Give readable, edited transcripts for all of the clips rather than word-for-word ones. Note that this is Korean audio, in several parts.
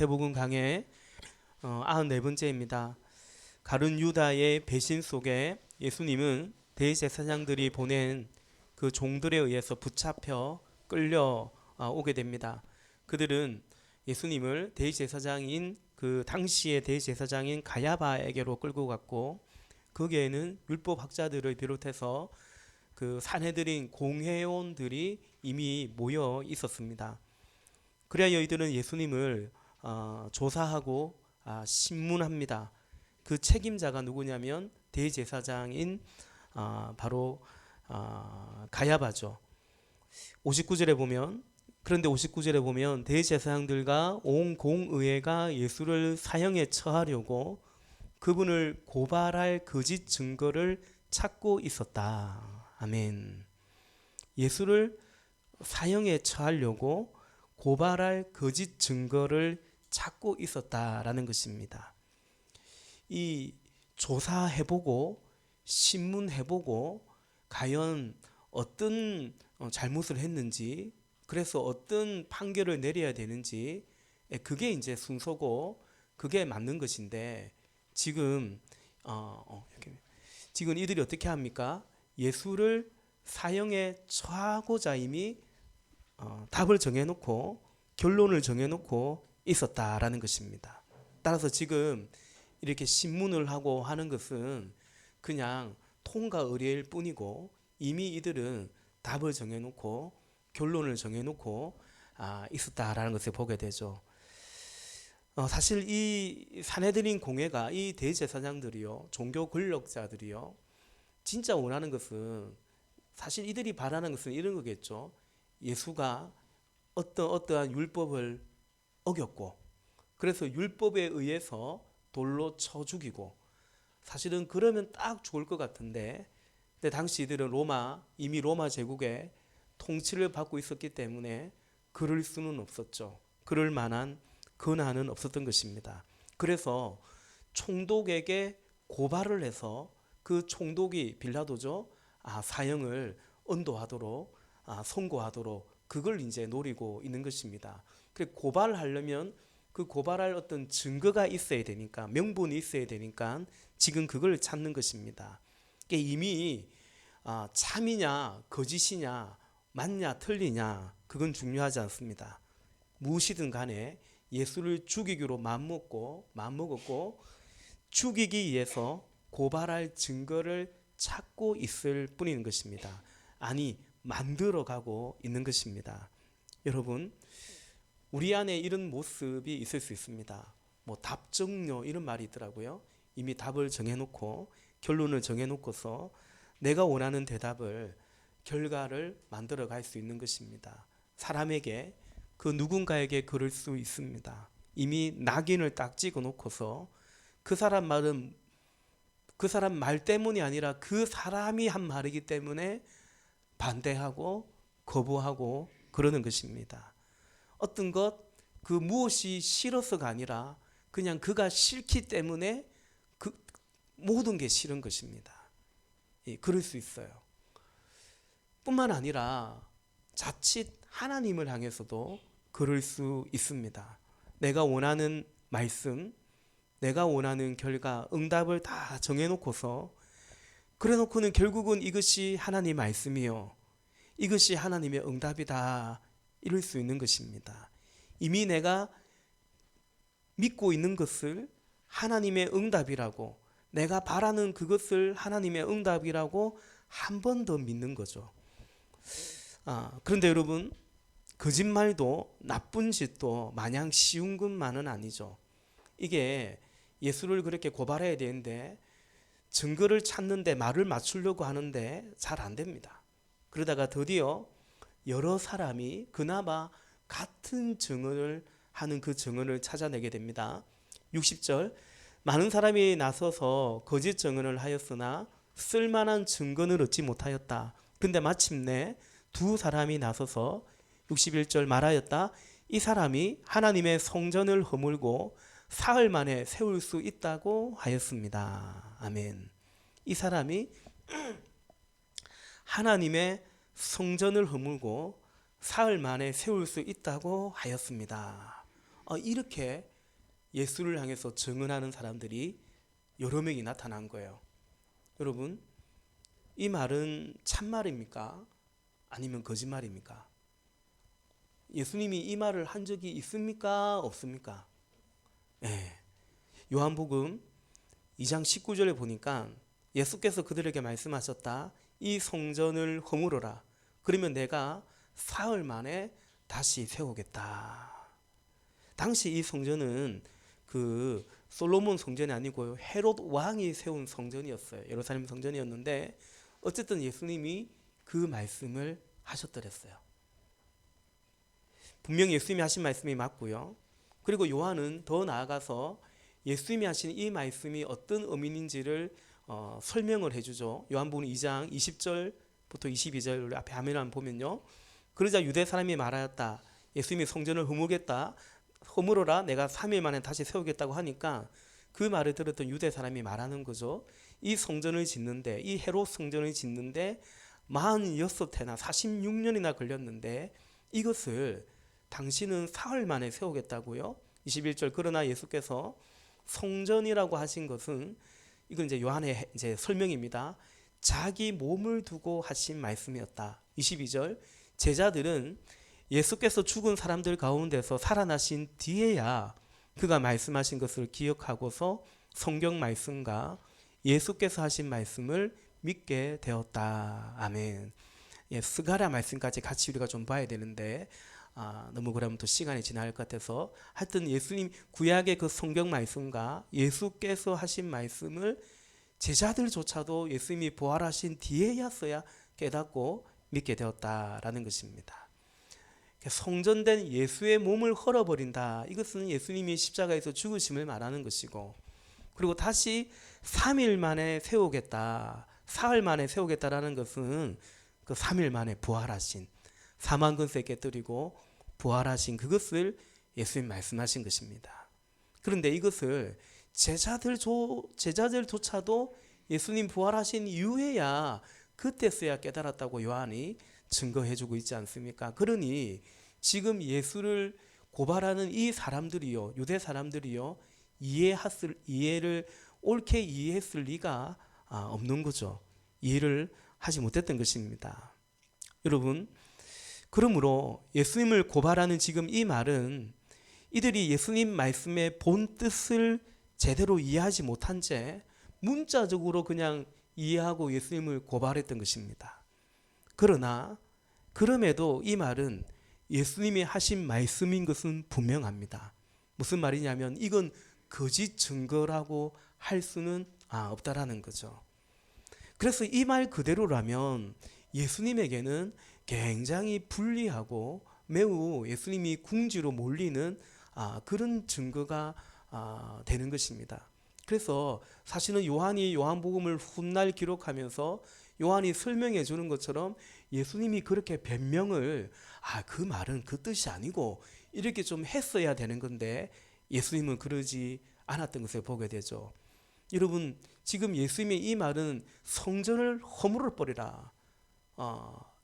마태복음 강해 94번째입니다. 가룟 유다의 배신 속에 예수님은 대제사장들이 보낸 그 종들에 의해서 붙잡혀 끌려 오게 됩니다. 그들은 예수님을 대제사장인 그 당시의 대제사장인 가야바에게로 끌고 갔고, 거기에는 율법학자들을 비롯해서 그 산헤드린 공회원들이 이미 모여 있었습니다. 그래야 이들은 예수님을 조사하고 신문합니다. 그 책임자가 누구냐면 대제사장인 바로 가야바죠. 59절에 보면, 그런데 59절에 보면 대제사장들과 온 공의회가 예수를 사형에 처하려고 그분을 고발할 거짓 증거를 찾고 있었다. 아멘. 예수를 사형에 처하려고 고발할 거짓 증거를 찾고 있었다라는 것입니다. 이 조사해보고 신문해보고 과연 어떤 잘못을 했는지, 그래서 어떤 판결을 내려야 되는지, 그게 이제 순서고 그게 맞는 것인데, 지금 지금 이들이 어떻게 합니까? 예수를 사형에 처하고자 이미 답을 정해놓고 결론을 정해놓고 있었다라는 것입니다. 따라서 지금 이렇게 신문을 하고 하는 것은 그냥 통과 의례일 뿐이고, 이미 이들은 답을 정해놓고 결론을 정해놓고 있었다라는 것을 보게 되죠. 사실 이 산헤드린 공회가, 이 대제사장들이요, 종교 권력자들이요, 진짜 원하는 것은, 사실 이들이 바라는 것은 이런 거겠죠. 예수가 어떠한 율법을 어겼고, 그래서 율법에 의해서 돌로 쳐 죽이고, 사실은 그러면 딱 좋을 것 같은데, 근데 당시 이들은 이미 로마 제국의 통치를 받고 있었기 때문에 그럴 수는 없었죠. 그럴 만한 권한은 없었던 것입니다. 그래서 총독에게 고발을 해서 그 총독이 빌라도죠, 사형을 언도하도록 선고하도록 그걸 이제 노리고 있는 것입니다. 그래, 고발하려면 그 고발할 어떤 증거가 있어야 되니까, 명분이 있어야 되니까 지금 그걸 찾는 것입니다. 이미 참이냐 거짓이냐 맞냐 틀리냐 그건 중요하지 않습니다. 무엇이든 간에 예수를 죽이기로 마음먹었고 죽이기 위해서 고발할 증거를 찾고 있을 뿐인 것입니다. 아니, 만들어가고 있는 것입니다. 여러분, 우리 안에 이런 모습이 있을 수 있습니다. 뭐 답정료 이런 말이 있더라고요. 이미 답을 정해놓고 결론을 정해놓고서 내가 원하는 대답을, 결과를 만들어 갈 수 있는 것입니다. 사람에게, 그 누군가에게 그럴 수 있습니다. 이미 낙인을 딱 찍어 놓고서 그 사람 말은 그 사람 말 때문이 아니라 그 사람이 한 말이기 때문에 반대하고 거부하고 그러는 것입니다. 어떤 그 무엇이 싫어서가 아니라 그냥 그가 싫기 때문에 그 모든 게 싫은 것입니다. 그럴 수 있어요. 뿐만 아니라 자칫 하나님을 향해서도 그럴 수 있습니다. 내가 원하는 말씀, 내가 원하는 결과, 응답을 다 정해놓고서 그래놓고는 결국은 이것이 하나님 말씀이요, 이것이 하나님의 응답이다, 이럴 수 있는 것입니다. 이미 내가 믿고 있는 것을 하나님의 응답이라고, 내가 바라는 그것을 하나님의 응답이라고 한 번 더 믿는 거죠. 그런데 여러분, 거짓말도 나쁜 짓도 마냥 쉬운 것만은 아니죠. 이게 예수를 그렇게 고발해야 되는데 증거를 찾는데 말을 맞추려고 하는데 잘 안 됩니다. 그러다가 드디어 여러 사람이 그나마 같은 증언을 하는 그 증언을 찾아내게 됩니다. 60절, 많은 사람이 나서서 거짓 증언을 하였으나 쓸만한 증거는 얻지 못하였다. 근데 마침내 두 사람이 나서서 61절 말하였다. 이 사람이 하나님의 성전을 허물고 사흘 만에 세울 수 있다고 하였습니다. 아멘. 이 사람이 하나님의 성전을 허물고 사흘 만에 세울 수 있다고 하였습니다. 이렇게 예수를 향해서 증언하는 사람들이 여러 명이 나타난 거예요. 여러분, 이 말은 참말입니까? 아니면 거짓말입니까? 예수님이 이 말을 한 적이 있습니까? 없습니까? 네. 요한복음 2장 19절에 보니까 예수께서 그들에게 말씀하셨다. 이 성전을 허물어라. 그러면 내가 사흘 만에 다시 세우겠다. 당시 이 성전은 그 솔로몬 성전이 아니고요, 헤롯 왕이 세운 성전이었어요. 예루살렘 성전이었는데 어쨌든 예수님이 그 말씀을 하셨더랬어요. 분명히 예수님이 하신 말씀이 맞고요. 그리고 요한은 더 나아가서 예수님이 하신 이 말씀이 어떤 의미인지를 설명을 해주죠. 요한복음 2장 20절부터 22절 앞에 화면을 보면요. 그러자 유대 사람이 말하였다. 예수님이 성전을 허물어라. 내가 3일 만에 다시 세우겠다고 하니까 그 말을 들었던 유대 사람이 말하는 거죠. 이 성전을 짓는데, 이 헤롯 성전을 짓는데 46해나 46년이나 걸렸는데 이것을 당신은 사흘 만에 세우겠다고요. 21절 그러나 예수께서 성전이라고 하신 것은 이건 이제 요한의 이제 설명입니다. 자기 몸을 두고 하신 말씀이었다. 22절 제자들은 예수께서 죽은 사람들 가운데서 살아나신 뒤에야 그가 말씀하신 것을 기억하고서 성경 말씀과 예수께서 하신 말씀을 믿게 되었다. 아멘. 예, 스가랴 말씀까지 같이 우리가 좀 봐야 되는데 너무 그러면 또 시간이 지날 것 같아서 하여튼 예수님 구약의 그 성경 말씀과 예수께서 하신 말씀을 제자들조차도 예수님이 부활하신 뒤에야서야 깨닫고 믿게 되었다라는 것입니다. 성전된 예수의 몸을 헐어버린다. 이것은 예수님이 십자가에서 죽으심을 말하는 것이고, 그리고 다시 3일 만에 세우겠다, 사흘 만에 세우겠다라는 것은 그 3일 만에 부활하신, 사망 근세 깨뜨리고 부활하신 그것을 예수님 말씀하신 것입니다. 그런데 이것을 제자들조차도 예수님 부활하신 이후에야 그때서야 깨달았다고 요한이 증거해주고 있지 않습니까? 그러니 지금 예수를 고발하는 이 사람들이요, 유대 사람들이요, 이해를 옳게 이해했을 리가 없는 거죠. 이해를 하지 못했던 것입니다. 여러분, 그러므로 예수님을 고발하는 지금 이 말은 이들이 예수님 말씀의 본 뜻을 제대로 이해하지 못한 채 문자적으로 그냥 이해하고 예수님을 고발했던 것입니다. 그러나 그럼에도 이 말은 예수님이 하신 말씀인 것은 분명합니다. 무슨 말이냐면 이건 거짓 증거라고 할 수는 없다라는 거죠. 그래서 이 말 그대로라면 예수님에게는 굉장히 불리하고 매우 예수님이 궁지로 몰리는 그런 증거가 되는 것입니다. 그래서 사실은 요한이 요한복음을 훗날 기록하면서 요한이 설명해 주는 것처럼 예수님이 그렇게 변명을 그 말은 그 뜻이 아니고 이렇게 좀 했어야 되는 건데 예수님은 그러지 않았던 것을 보게 되죠. 여러분, 지금 예수님의 이 말은 성전을 허물어 버리라,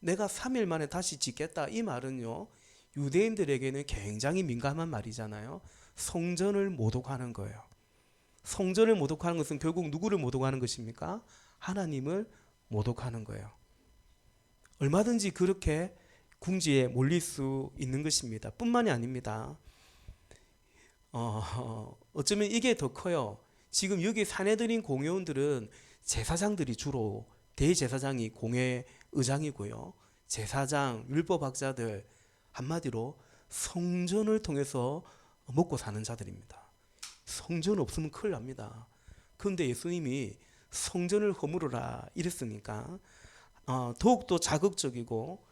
내가 3일 만에 다시 짓겠다, 이 말은요 유대인들에게는 굉장히 민감한 말이잖아요. 성전을 모독하는 거예요. 성전을 모독하는 것은 결국 누구를 모독하는 것입니까? 하나님을 모독하는 거예요. 얼마든지 그렇게 궁지에 몰릴 수 있는 것입니다. 뿐만이 아닙니다. 어쩌면 이게 더 커요. 지금 여기 사내들인 공회원들은 제사장들이 주로, 대제사장이 공회 의장이고요, 제사장, 율법학자들, 한마디로 성전을 통해서 먹고 사는 자들입니다. 성전 없으면 큰일 납니다. 그런데 예수님이 성전을 허물어라 이랬으니까 더욱더 자극적이고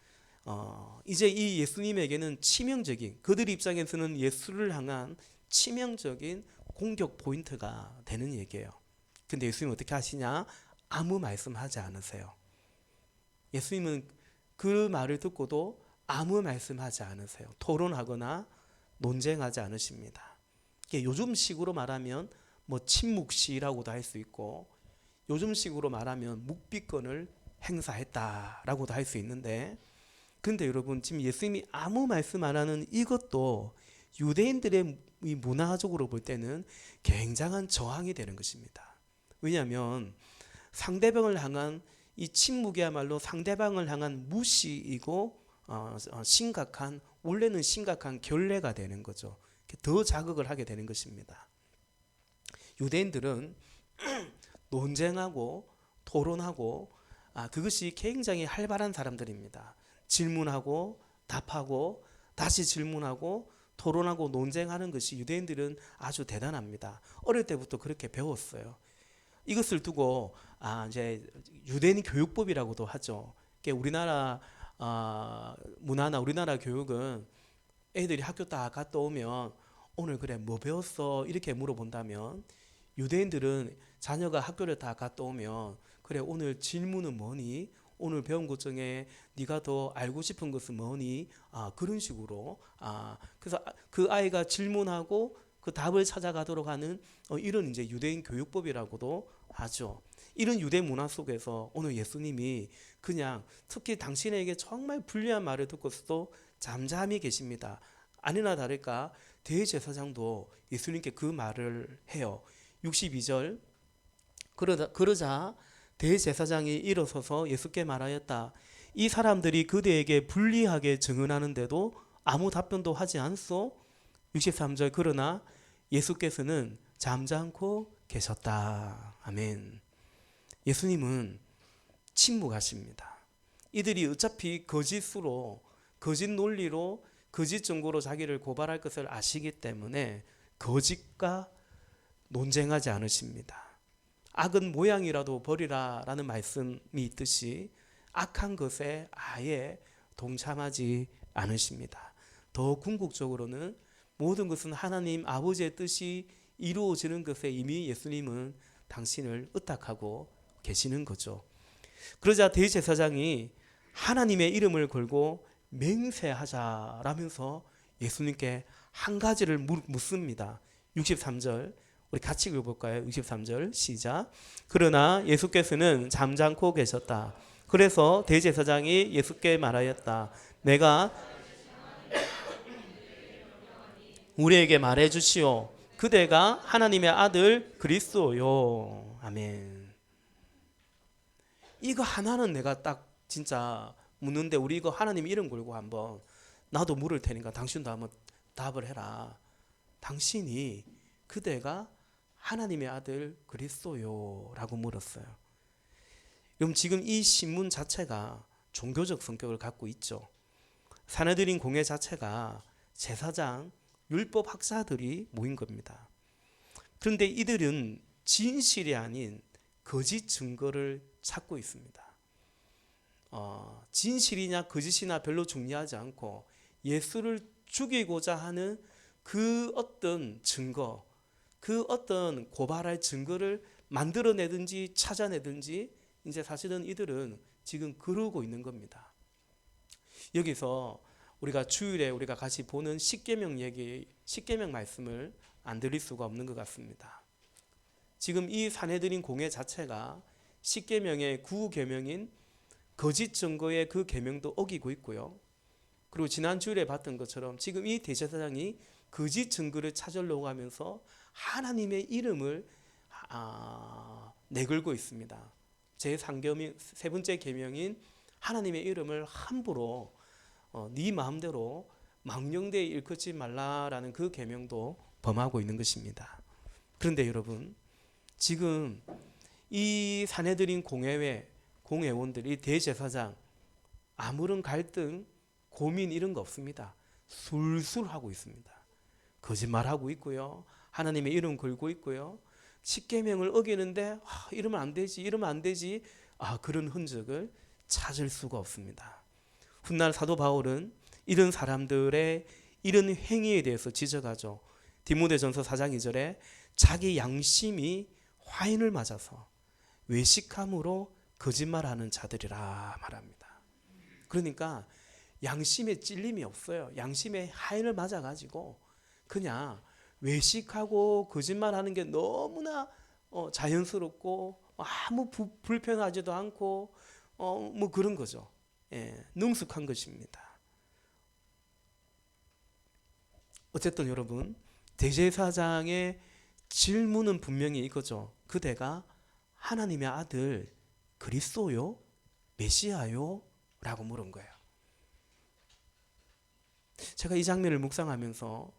이제 이 예수님에게는 치명적인, 그들 입장에서는 예수를 향한 치명적인 공격 포인트가 되는 얘기예요. 근데 예수님은 어떻게 하시냐? 아무 말씀하지 않으세요. 예수님은 그 말을 듣고도 아무 말씀하지 않으세요. 토론하거나 논쟁하지 않으십니다. 요즘식으로 말하면 뭐 침묵시라고도 할 수 있고, 요즘식으로 말하면 묵비권을 행사했다라고도 할 수 있는데, 근데 여러분 지금 예수님이 아무 말씀 안 하는 이것도 유대인들의 이 문화적으로 볼 때는 굉장한 저항이 되는 것입니다. 왜냐하면 상대방을 향한 이 침묵이야말로 상대방을 향한 무시이고 심각한, 원래는 심각한 결례가 되는 거죠. 더 자극을 하게 되는 것입니다. 유대인들은 논쟁하고 토론하고 그것이 굉장히 활발한 사람들입니다. 질문하고 답하고 다시 질문하고 토론하고 논쟁하는 것이 유대인들은 아주 대단합니다. 어릴 때부터 그렇게 배웠어요. 이것을 두고 이제 유대인 교육법이라고도 하죠. 우리나라 문화나 우리나라 교육은 애들이 학교 딱 갔다 오면 오늘 그래 뭐 배웠어? 이렇게 물어본다면, 유대인들은 자녀가 학교를 다 갔다 오면 그래 오늘 질문은 뭐니? 오늘 배운 것 중에 네가 더 알고 싶은 것은 뭐니? 그런 식으로 그래서 그 아이가 질문하고 그 답을 찾아가도록 하는 이런 이제 유대인 교육법이라고도 하죠. 이런 유대 문화 속에서 오늘 예수님이 그냥 특히 당신에게 정말 불리한 말을 듣고서도 잠잠히 계십니다. 아니나 다를까 대제사장도 예수님께 그 말을 해요. 62절 그러자 대제사장이 일어서서 예수께 말하였다. 이 사람들이 그대에게 불리하게 증언하는데도 아무 답변도 하지 않소? 63절 그러나 예수께서는 잠잠고 계셨다. 아멘. 예수님은 침묵하십니다. 이들이 어차피 거짓으로, 거짓 논리로, 거짓 증거로 자기를 고발할 것을 아시기 때문에 거짓과 논쟁하지 않으십니다. 악은 모양이라도 버리라 라는 말씀이 있듯이 악한 것에 아예 동참하지 않으십니다. 더 궁극적으로는 모든 것은 하나님 아버지의 뜻이 이루어지는 것에 이미 예수님은 당신을 의탁하고 계시는 거죠. 그러자 대제사장이 하나님의 이름을 걸고 맹세하자라면서 예수님께 한 가지를 묻습니다. 63절 우리 같이 읽어볼까요? 63절 시작. 그러나 예수께서는 잠잠고 계셨다. 그래서 대제사장이 예수께 말하였다. 내가 우리에게 말해 주시오. 그대가 하나님의 아들 그리스도요. 아멘. 이거 하나는 내가 딱 진짜 묻는데, 우리 이거 하나님 이름 걸고 한번 나도 물을 테니까 당신도 한번 답을 해라. 당신이 그대가 하나님의 아들 그리스도요 라고 물었어요. 그럼 지금 이 신문 자체가 종교적 성격을 갖고 있죠. 사내들인 공회 자체가 제사장, 율법 학자들이 모인 겁니다. 그런데 이들은 진실이 아닌 거짓 증거를 찾고 있습니다. 진실이냐 거짓이나 별로 중요하지 않고 예수를 죽이고자 하는 그 어떤 증거, 그 어떤 고발할 증거를 만들어내든지 찾아내든지 이제 사실은 이들은 지금 그러고 있는 겁니다. 여기서 우리가 주일에 우리가 같이 보는 십계명 얘기, 십계명 말씀을 안 드릴 수가 없는 것 같습니다. 지금 이 사내들인 공회 자체가 십계명의 구계명인 거짓 증거의 그 계명도 어기고 있고요. 그리고 지난 주일에 봤던 것처럼 지금 이 대제사장이 거짓 증거를 찾으려고 하면서 하나님의 이름을 내걸고 있습니다. 세 번째 계명인 하나님의 이름을 함부로 네 마음대로 망령되이 일컫지 말라라는 그 계명도 범하고 있는 것입니다. 그런데 여러분, 지금 이 사내들인 공회원들이 대제사장 아무런 갈등, 고민 이런 거 없습니다. 술술 하고 있습니다. 거짓말하고 있고요. 하나님의 이름 걸고 있고요. 십계명을 어기는데 이러면 안 되지, 이러면 안 되지. 그런 흔적을 찾을 수가 없습니다. 훗날 사도 바울은 이런 사람들의 이런 행위에 대해서 지적하죠. 디모데전서 4장 2절에 자기 양심이 화인을 맞아서 외식함으로 거짓말하는 자들이라 말합니다. 그러니까 양심에 찔림이 없어요. 양심에 화인을 맞아가지고 그냥 외식하고 거짓말하는 게 너무나 자연스럽고 아무 불편하지도 않고 뭐 그런 거죠. 능숙한 것입니다. 어쨌든 여러분, 대제사장의 질문은 분명히 이거죠. 그대가 하나님의 아들 그리스도요? 메시아요? 라고 물은 거예요. 제가 이 장면을 묵상하면서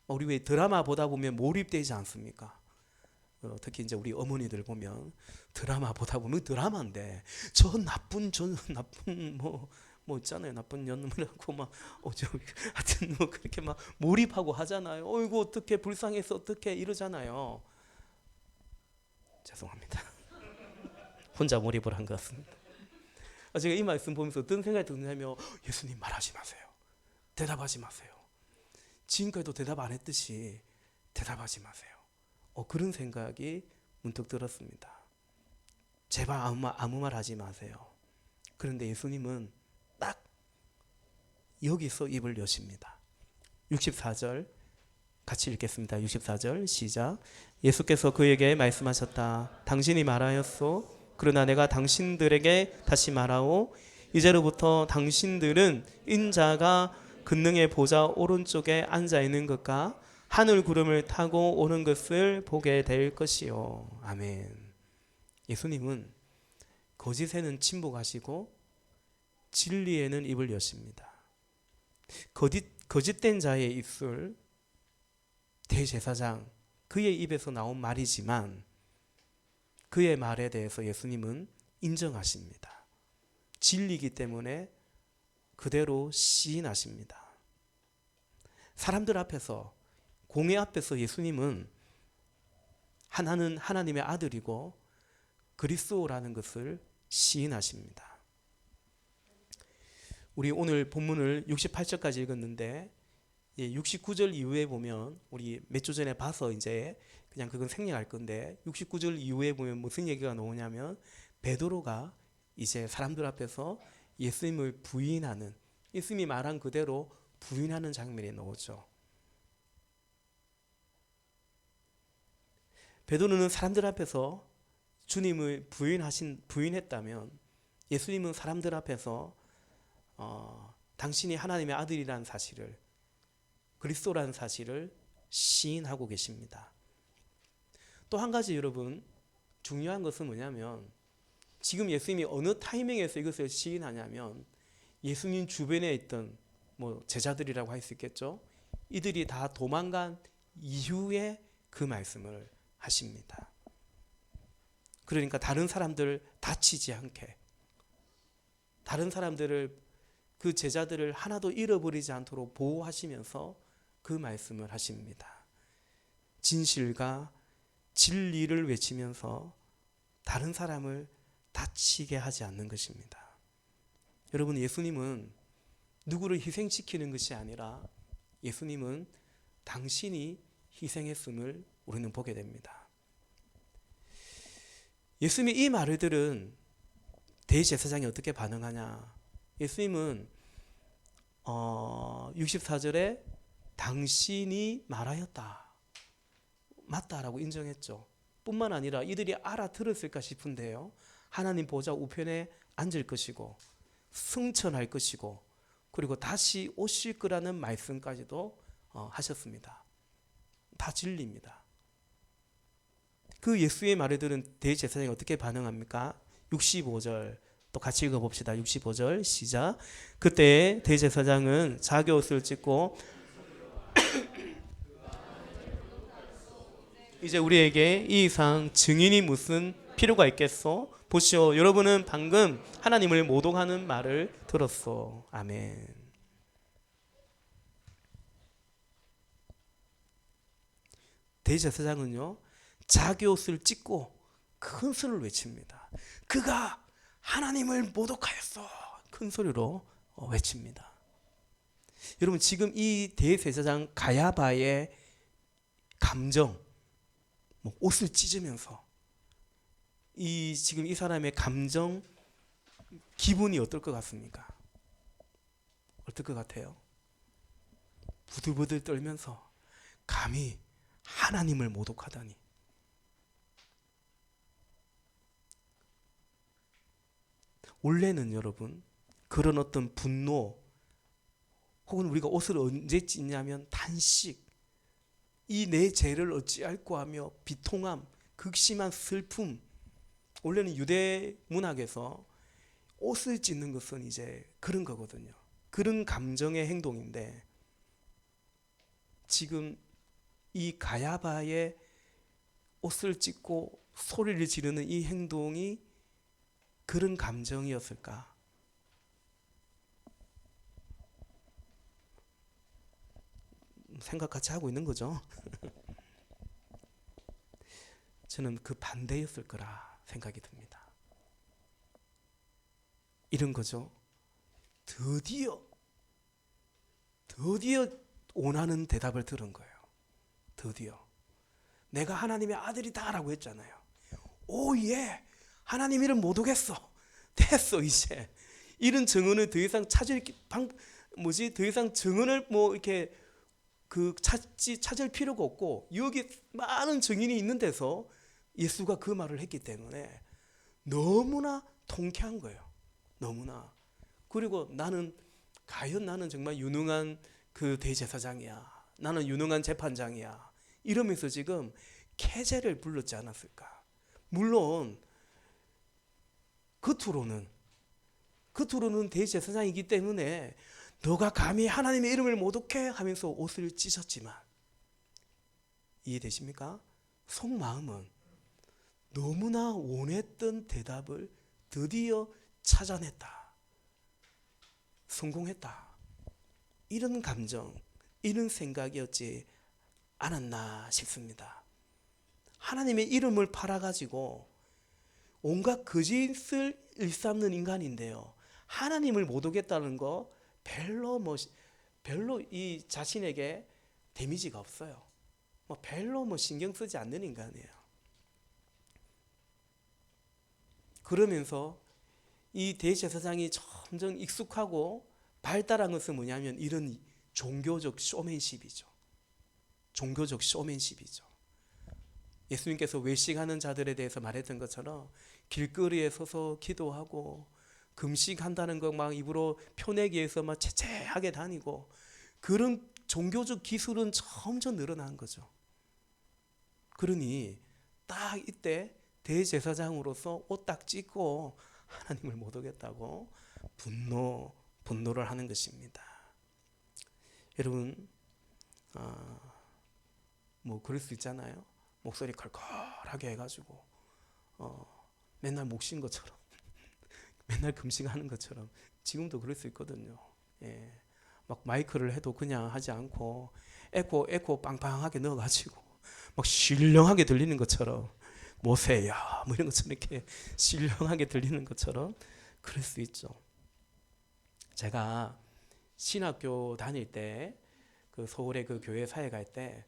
우리 왜 드라마 보다 보면 몰입되지 않습니까? 특히 이제 우리 어머니들 보면 드라마 보다 보면 드라마인데 저 나쁜 뭐 있잖아요. 나쁜 년놈이라고 막 하여튼 뭐 그렇게 막 몰입하고 하잖아요. 어이구 어떻게 불쌍해서 어떻게 이러잖아요. 죄송합니다. 혼자 몰입을 한 것 같습니다. 제가 이 말씀 보면서 어떤 생각이 드냐면 예수님 말하지 마세요. 대답하지 마세요. 지금까지도 대답 안 했듯이 대답하지 마세요. 그런 생각이 문득 들었습니다. 제발 아무 말 하지 마세요. 그런데 예수님은 딱 여기서 입을 여십니다. 64절 같이 읽겠습니다. 64절 시작. 예수께서 그에게 말씀하셨다. 당신이 말하였소. 그러나 내가 당신들에게 다시 말하오. 이제로부터 당신들은 인자가 근능의 보좌 오른쪽에 앉아 있는 것과 하늘 구름을 타고 오는 것을 보게 될 것이요. 아멘. 예수님은 거짓에는 침묵하시고 진리에는 입을 여십니다. 거짓된 자의 입술, 대제사장, 그의 입에서 나온 말이지만 그의 말에 대해서 예수님은 인정하십니다. 진리이기 때문에 그대로 시인하십니다. 사람들 앞에서, 공회 앞에서 예수님은 하나는 하나님의 아들이고 그리스도라는 것을 시인하십니다. 우리 오늘 본문을 68절까지 읽었는데 69절 이후에 보면 우리 몇 주 전에 봐서 이제 그냥 그건 생략할 건데 69절 이후에 보면 무슨 얘기가 나오냐면 베드로가 이제 사람들 앞에서 예수님을 부인하는, 예수님이 말한 그대로 부인하는 장면이 나오죠. 베드로는 사람들 앞에서 주님을 부인했다면 예수님은 사람들 앞에서 당신이 하나님의 아들이라는 사실을, 그리스도라는 사실을 시인하고 계십니다. 또 한 가지 여러분 중요한 것은 뭐냐면 지금 예수님이 어느 타이밍에서 이것을 시인하냐면 예수님 주변에 있던 제자들이라고 할 수 있겠죠. 이들이 다 도망간 이후에 그 말씀을 하십니다. 그러니까 다른 사람들 다치지 않게, 다른 사람들을, 그 제자들을 하나도 잃어버리지 않도록 보호하시면서 그 말씀을 하십니다. 진실과 진리를 외치면서 다른 사람을 다치게 하지 않는 것입니다. 여러분, 예수님은 누구를 희생시키는 것이 아니라 예수님은 당신이 희생했음을 우리는 보게 됩니다. 예수님이 이 말을 들은 대제사장이 어떻게 반응하냐? 예수님은 64절에 당신이 말하였다, 맞다라고 인정했죠. 뿐만 아니라 이들이 알아들었을까 싶은데요, 하나님 보좌 우편에 앉을 것이고 승천할 것이고 그리고 다시 오실 거라는 말씀까지도 하셨습니다. 다 진리입니다. 그 예수의 말을 들은 대제사장이 어떻게 반응합니까? 65절 또 같이 읽어봅시다. 65절 시작. 그때 대제사장은 자기 옷을 찢고 이제 우리에게 이 이상 증인이 무슨 필요가 있겠소? 보시오, 여러분은 방금 하나님을 모독하는 말을 들었소. 아멘. 대제사장은요, 자기 옷을 찢고 큰 소리를 외칩니다. 그가 하나님을 모독하였어. 큰 소리로 외칩니다. 여러분, 지금 이 대제사장 가야바의 감정, 옷을 찢으면서 지금 이 사람의 감정, 기분이 어떨 것 같습니까? 어떨 것 같아요? 부들부들 떨면서 감히 하나님을 모독하다니. 원래는 여러분 그런 어떤 분노 혹은 우리가 옷을 언제 찢냐면 단식, 이 내 죄를 어찌할꼬 하며 비통함, 극심한 슬픔. 원래는 유대 문학에서 옷을 찢는 것은 이제 그런 거거든요. 그런 감정의 행동인데 지금 이 가야바의 옷을 찢고 소리를 지르는 이 행동이 그런 감정이었을까? 생각 같이 하고 있는 거죠. 저는 그 반대였을 거라 생각이 듭니다. 이런 거죠. 드디어 원하는 대답을 들은 거예요. 드디어 내가 하나님의 아들이다라고 했잖아요. 오 예, 하나님 이름 못 오겠어. 됐어 이제. 이런 증언을 더 이상 더 이상 증언을 뭐 이렇게 찾을 필요가 없고 여기 많은 증인이 있는 데서 예수가 그 말을 했기 때문에 너무나 통쾌한 거예요. 너무나. 그리고 과연 나는 정말 유능한 그 대제사장이야. 나는 유능한 재판장이야. 이러면서 지금 캐제를 불렀지 않았을까. 물론 겉으로는 대제사장이기 때문에 너가 감히 하나님의 이름을 모독해 하면서 옷을 찢었지만, 이해되십니까? 속마음은 너무나 원했던 대답을 드디어 찾아냈다. 성공했다. 이런 감정, 이런 생각이었지 않았나 싶습니다. 하나님의 이름을 팔아가지고 온갖 거짓을 일삼는 인간인데요. 하나님을 못 오겠다는 거 별로 이 자신에게 데미지가 없어요. 별로 신경 쓰지 않는 인간이에요. 그러면서 이 대제사장이 점점 익숙하고 발달한 것은 뭐냐면 이런 종교적 쇼맨십이죠. 종교적 쇼맨십이죠. 예수님께서 외식하는 자들에 대해서 말했던 것처럼 길거리에 서서 기도하고 금식한다는 거 막 입으로 표내기 위해서 막 채채하게 다니고, 그런 종교적 기술은 점점 늘어난 거죠. 그러니 딱 이때 대제사장으로서 옷 딱 찢고 하나님을 못 오겠다고 분노를 하는 것입니다. 여러분, 뭐 그럴 수 있잖아요. 목소리 컬컬하게 해가지고 맨날 목쉰 것처럼 맨날 금식하는 것처럼 지금도 그럴 수 있거든요. 예. 막 마이크를 해도 그냥 하지 않고 에코 빵빵하게 넣어가지고 막 신령하게 들리는 것처럼, 모세야 뭐 이런 것처럼 이렇게 신령하게 들리는 것처럼 그럴 수 있죠. 제가 신학교 다닐 때 그 서울의 그 교회 사회 갈 때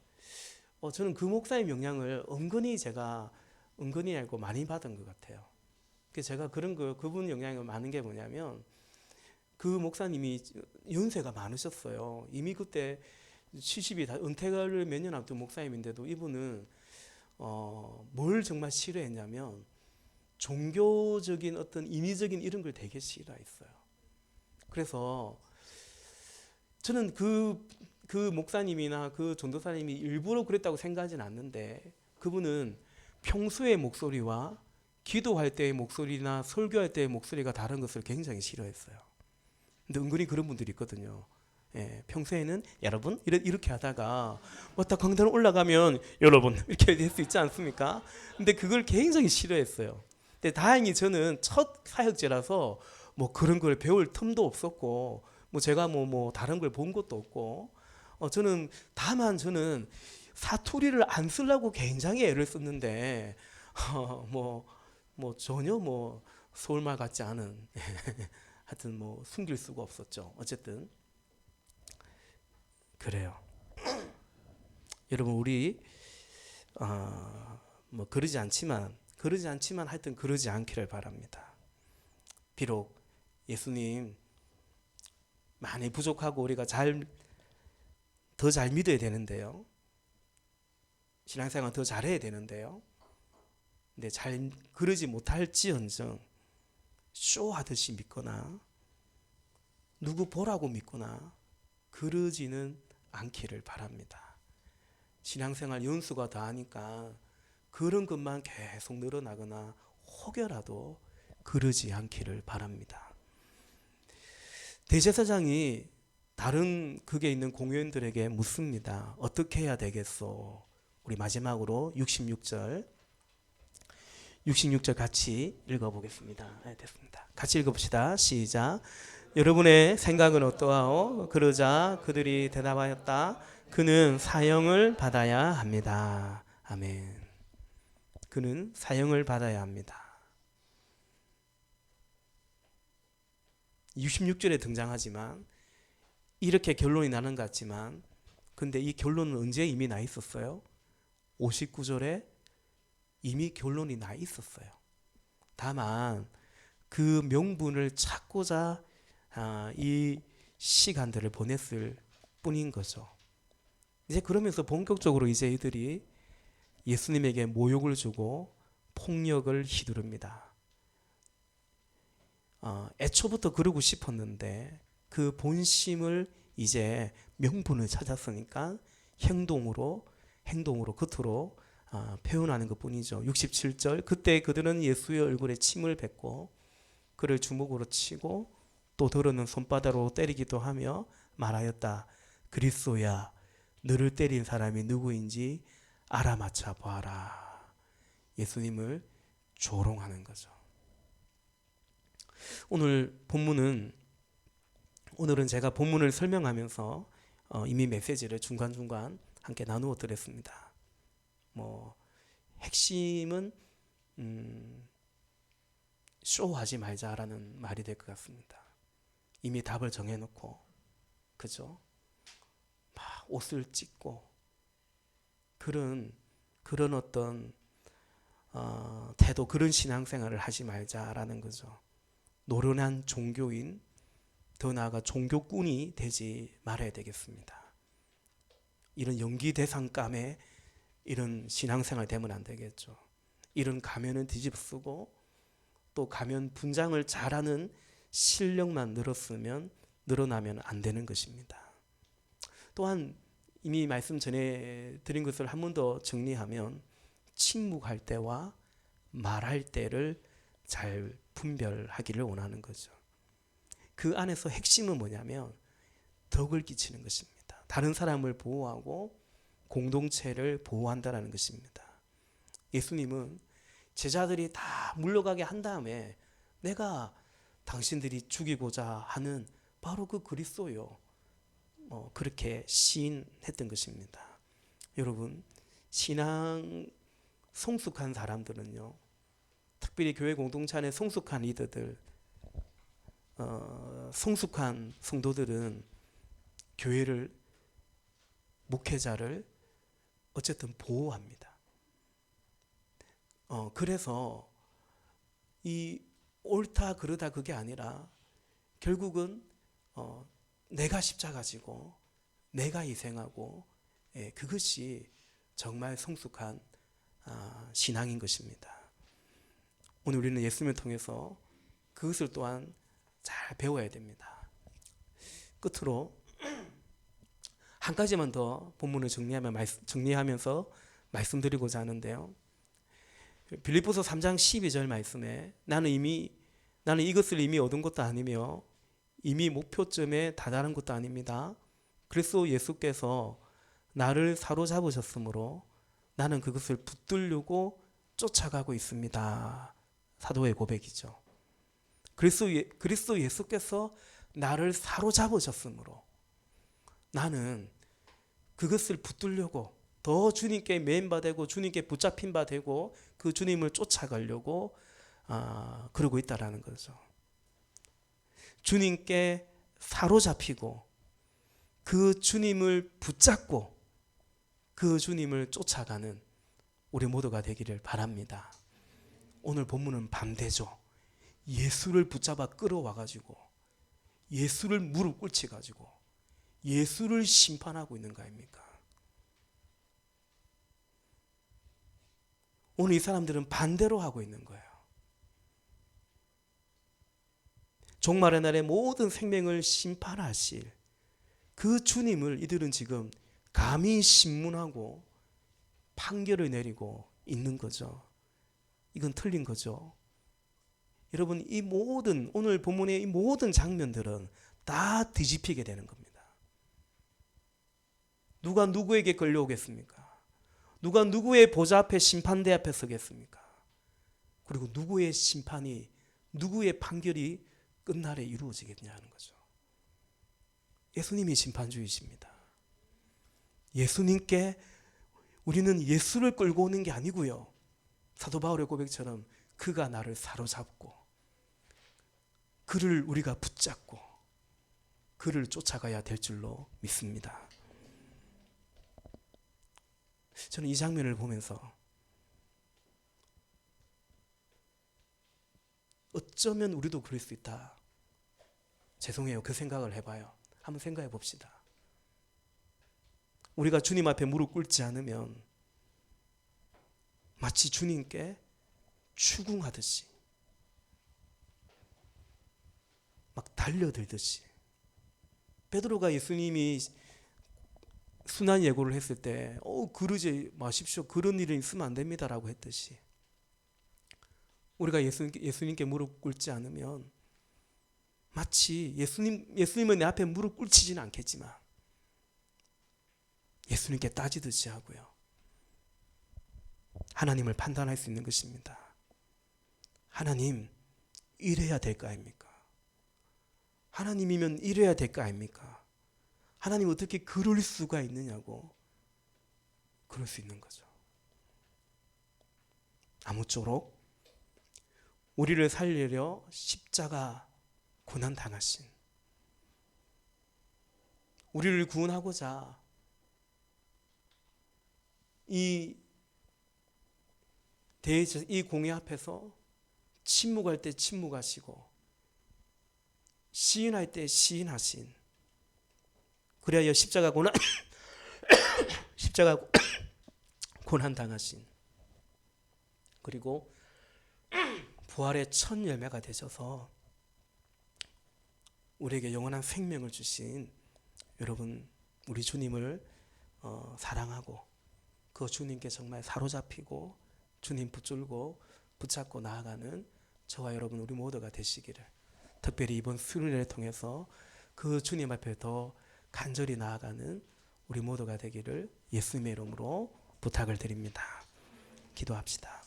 저는 그 목사님 영향을 제가 은근히 알고 많이 받은 것 같아요. 그래서 제가 그분 영향이 많은 게 뭐냐면, 그 목사님이 연세가 많으셨어요. 이미 그때 70이 다 은퇴를 몇 년 앞둔 목사님인데도 이분은 뭘 정말 싫어했냐면 종교적인 어떤 인위적인 이런 걸 되게 싫어했어요. 그래서 저는 그 목사님이나 그 전도사님이 일부러 그랬다고 생각하지는 않는데, 그분은 평소의 목소리와 기도할 때의 목소리나 설교할 때의 목소리가 다른 것을 굉장히 싫어했어요. 근데 은근히 그런 분들이 있거든요. 예, 평소에는 여러분 이렇게 하다가 딱 강단 올라가면 여러분 이렇게 될 수 있지 않습니까? 근데 그걸 굉장히 싫어했어요. 근데 다행히 저는 첫 사역제라서 뭐 그런 걸 배울 틈도 없었고, 뭐 제가 뭐 다른 걸 본 것도 없고, 다만 저는 사투리를 안 쓰려고 굉장히 애를 썼는데 뭐 전혀 서울말 같지 않은 하여튼 숨길 수가 없었죠. 어쨌든 그래요. 여러분, 우리 그러지 않지만 하여튼 그러지 않기를 바랍니다. 비록 예수님 많이 부족하고 우리가 더 잘 믿어야 되는데요. 신앙생활 더 잘해야 되는데요. 근데 잘 그러지 못할지언정 쇼하듯이 믿거나 누구 보라고 믿거나 그러지는 않기를 바랍니다. 신앙생활 연수가 더하니까 그런 것만 계속 늘어나거나 혹여라도 그러지 않기를 바랍니다. 대제사장이 다른 극에 있는 공회원들에게 묻습니다. 어떻게 해야 되겠소? 우리 마지막으로 66절 같이 읽어보겠습니다. 네, 됐습니다. 같이 읽어봅시다. 시작. 여러분의 생각은 어떠하오? 그러자 그들이 대답하였다. 그는 사형을 받아야 합니다. 아멘. 그는 사형을 받아야 합니다. 66절에 등장하지만 이렇게 결론이 나는 것 같지만 근데 이 결론은 언제 이미 나 있었어요? 59절에 이미 결론이 나 있었어요. 다만 그 명분을 찾고자 이 시간들을 보냈을 뿐인 거죠. 이제 그러면서 본격적으로 이제 이들이 예수님에게 모욕을 주고 폭력을 휘두릅니다. 애초부터 그러고 싶었는데 그 본심을 이제 명분을 찾았으니까 행동으로 겉으로 표현하는 것뿐이죠. 67절 그때 그들은 예수의 얼굴에 침을 뱉고 그를 주먹으로 치고 또 더러는 손바닥으로 때리기도 하며 말하였다. 그리스도야 너를 때린 사람이 누구인지 알아맞혀 보아라. 예수님을 조롱하는 거죠. 오늘은 제가 본문을 설명하면서 이미 메시지를 중간중간 함께 나누어 드렸습니다. 핵심은 쇼하지 말자라는 말이 될 것 같습니다. 이미 답을 정해놓고 그죠? 막 옷을 찢고 그런 어떤 태도, 그런 신앙생활을 하지 말자라는 거죠. 노련한 종교인, 더 나아가 종교꾼이 되지 말아야 되겠습니다. 이런 연기대상감에 이런 신앙생활 되면 안 되겠죠. 이런 가면은 뒤집어 쓰고 또 가면 분장을 잘하는 실력만 늘어나면 안 되는 것입니다. 또한 이미 말씀 전에 드린 것을 한 번 더 정리하면 침묵할 때와 말할 때를 잘 분별하기를 원하는 거죠. 그 안에서 핵심은 뭐냐면 덕을 끼치는 것입니다. 다른 사람을 보호하고 공동체를 보호한다는 것입니다. 예수님은 제자들이 다 물러가게 한 다음에 내가 당신들이 죽이고자 하는 바로 그 그리스도요. 그렇게 시인했던 것입니다. 여러분, 신앙 성숙한 사람들은요, 특별히 교회 공동체 안에 성숙한 리더들, 성숙한 성도들은 교회를, 목회자를 어쨌든 보호합니다. 그래서 이 옳다 그르다 그게 아니라 결국은 내가 십자가 지고 내가 희생하고 그것이 정말 성숙한 신앙인 것입니다. 오늘 우리는 예수님을 통해서 그것을 또한 잘 배워야 됩니다. 끝으로 한 가지만 더 본문을 정리하면서 말씀드리고자 하는데요. 빌립보서 3장 12절 말씀에 나는 이것을 이미 얻은 것도 아니며 이미 목표점에 다다른 것도 아닙니다. 그리스도 예수께서 나를 사로잡으셨으므로 나는 그것을 붙들려고 쫓아가고 있습니다. 사도의 고백이죠. 그리스도 예수께서 나를 사로잡으셨으므로 나는 그것을 붙들려고 더 주님께 매인 바 되고 주님께 붙잡힌 바 되고 그 주님을 쫓아가려고 그러고 있다라는 거죠. 주님께 사로잡히고 그 주님을 붙잡고 그 주님을 쫓아가는 우리 모두가 되기를 바랍니다. 오늘 본문은 반대죠. 예수를 붙잡아 끌어와가지고 예수를 무릎 꿇치가지고 예수를 심판하고 있는 거 아닙니까? 오늘 이 사람들은 반대로 하고 있는 거예요. 종말의 날에 모든 생명을 심판하실 그 주님을 이들은 지금 감히 신문하고 판결을 내리고 있는 거죠. 이건 틀린 거죠. 여러분, 이 모든 오늘 본문의 이 모든 장면들은 다 뒤집히게 되는 겁니다. 누가 누구에게 끌려오겠습니까? 누가 누구의 보좌 앞에 심판대 앞에 서겠습니까? 그리고 누구의 심판이, 누구의 판결이 끝날에 이루어지겠냐는 거죠. 예수님이 심판주이십니다. 예수님께 우리는 예수를 끌고 오는 게 아니고요. 사도 바울의 고백처럼 그가 나를 사로잡고 그를 우리가 붙잡고 그를 쫓아가야 될 줄로 믿습니다. 저는 이 장면을 보면서 어쩌면 우리도 그럴 수 있다. 죄송해요. 그 생각을 해봐요. 한번 생각해 봅시다. 우리가 주님 앞에 무릎 꿇지 않으면 마치 주님께 추궁하듯이 막 달려들듯이 베드로가 예수님이 순환 예고를 했을 때 그러지 마십시오. 그런 일이 있으면 안 됩니다라고 했듯이 우리가 예수님께 무릎 꿇지 않으면 마치 예수님은 내 앞에 무릎 꿇치지는 않겠지만 예수님께 따지듯이 하고요. 하나님을 판단할 수 있는 것입니다. 하나님, 이래야 될 거 아닙니까? 하나님이면 이래야 될 거 아닙니까? 하나님 어떻게 그럴 수가 있느냐고 그럴 수 있는 거죠. 아무쪼록 우리를 살리려 십자가 고난 당하신, 우리를 구원하고자 이 공회 앞에서 침묵할 때 침묵하시고 시인할 때 시인하신, 그래야 십자가 고난 당하신, 그리고 부활의 첫 열매가 되셔서 우리에게 영원한 생명을 주신 여러분, 우리 주님을 사랑하고 그 주님께 정말 사로잡히고 주님 붙들고 붙잡고 나아가는 저와 여러분 우리 모두가 되시기를, 특별히 이번 수련회를 통해서 그 주님 앞에 더 간절히 나아가는 우리 모두가 되기를 예수님의 이름으로 부탁을 드립니다. 기도합시다.